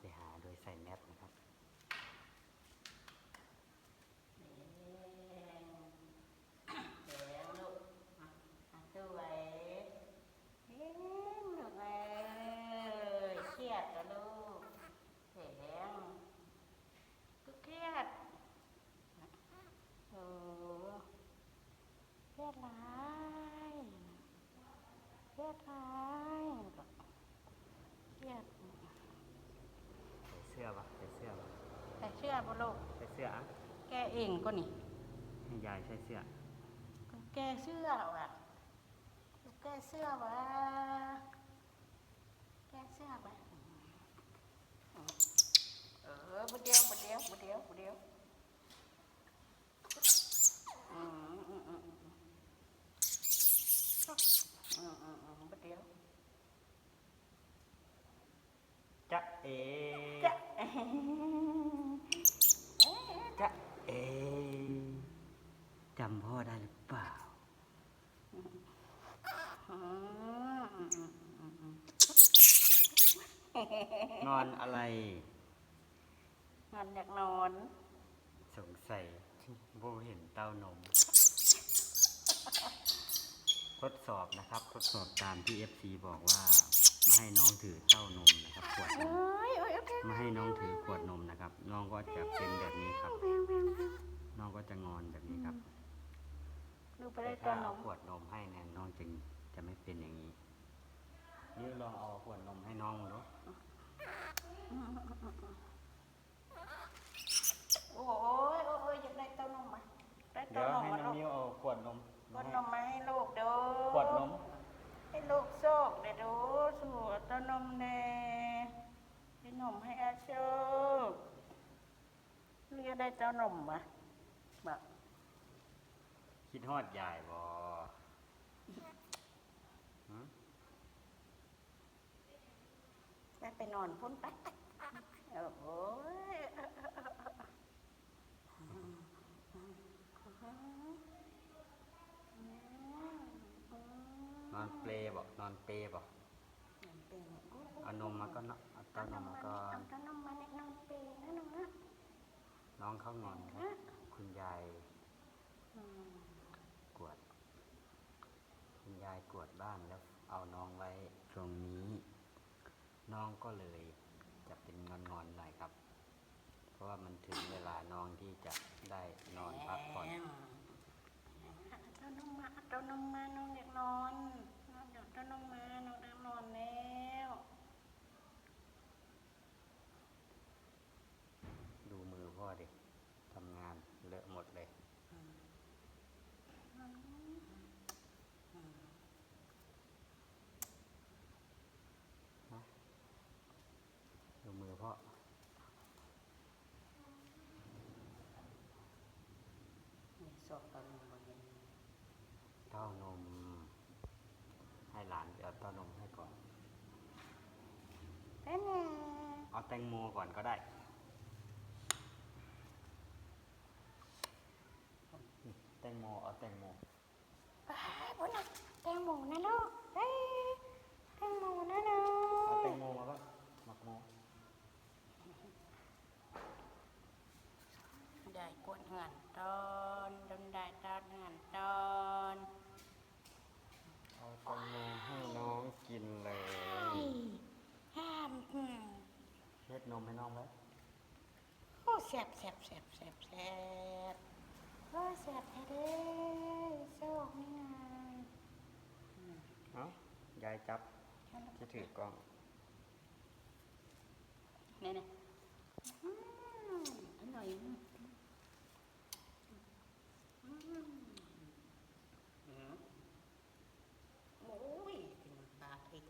ไปหาโดยใส่แมสนะครับใส่เสื้อปะใส่เสื้อปะ ใส่เสื้อบ่ลูก ใส่เสื้ออ่ะ แกเองก็นี่ ให้ยายใส่เสื้อ แกเสื้อว่ะแกเสื้อว่ะแกเสื้อว่ะบ่เดียวบ่เดียว จ๊ะเอ จ๊ะ จ๊ะเอจำพ่อได้หรือเปล่า นอนอะไร นอนอยากนอน สงสัยโบเห็นเต้านม ทดสอบนะครับ ทดสอบตามที่ FC บอกว่ามาให้น้องถือเต้านมนะครับขวดนมมาให้น้องถือขวดนมนะครับ น้องก็จะเป็นแบบนี้ครับ น้องก็จะงอนแบบนี้ครับ ดูไป แต่ ได้ตั ถ้าว หน เอา ม ขวดนมให้เนี่ยน้องจะไม่เป็นอย่างนี้นี่ลองเอาขวดนมให้น้องดู โอ้ยอยากได้ตัวนมมาได้ตั เดี๋ ว ยวน ม ให้ มา น้อง ลูก มิวเอาขวดนม ขวดนมมาให้ลูกดู ขวดนม ให้ลูกโชคเดี๋ยวดูสู่ตัวนมแน่ให้นมให้อาโชคเรียกได้ตัวนมมาบอก คิดฮอดยายบ่หือ แม่ไปนอนพ้นไปโอ้ย นอนเปลบ่นอนเปลบ่เอานมมาก็เอาเต้านมมาก่อน ตัวนมมาเนี่ยนอนเปย์นะน้องนะ น้องเข้านอนครับคุณยายกวด คุณยายกวดบ้านแล้วเอาน้องไว้ตรงนี้ น้องก็เลยจะเป็นงอนๆหน่อยครับ เพราะว่ามันถึงเวลาน้องที่จะได้นอนพักผ่อน ตัวนมมาตัวนมมาน้องอยากนอนน้องอยากตัวนมมาน้องอยากนอนแล้ว ดูมือพ่อดิทำงานเลอะหมดเลยนะดูมือพ่อ นี่สอบตัวนมมาเย็น เต้านมให้หลานไปเอาเต้านมให้ก่อน เป็นไง เอาแตงโมก่อนก็ได้แตงโมเอาแตงโม ไปบุญนะแตงโมนะลูกเฮ้ยแตงโมนะลู เอา ก แตงโมมาก็มักโม ได้กวนเหือนตอนดนได้ตอนเหือนตอน เอาแตงโมให้น้องกินเลย ห้าม เช็ดนมให้น้องไว้ โอ้แสบโอ้แสบแท้เด้โชคนี่ไง เอ้ายายจับที่ถือกล้อง นี่อร่อยโอ้ยเป็นน้ำตาอีก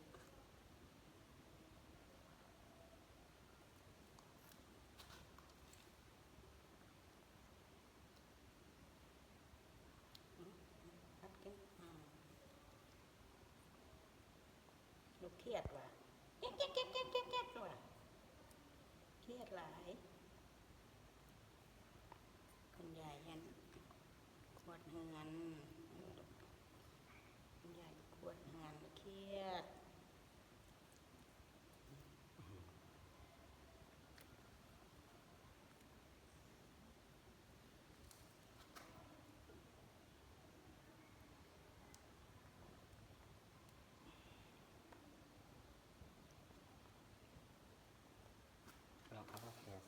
พัดกินลูกเครียดว่ะเครียดว่ะเครียดหลายคุณยายยันขวดเงินคุณยายขวดเงินเครียด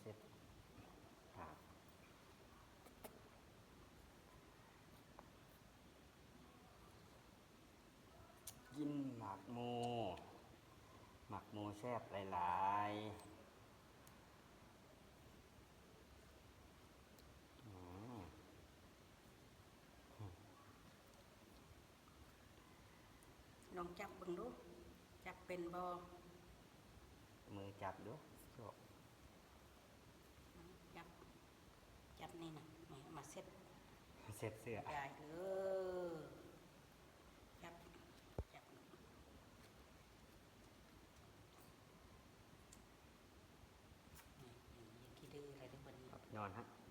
เซ็ตครับกินหมักหมูแซ่บหลายๆลองจับเบิ่งดู จับเป็นบ่ มือจับดูโชค จับ จับนี่นะนี่มาเซ็ต เซ็ตเสื้อย ายจับ จับนี่ขี้ดื้ออะไรทุกคน นอนครับ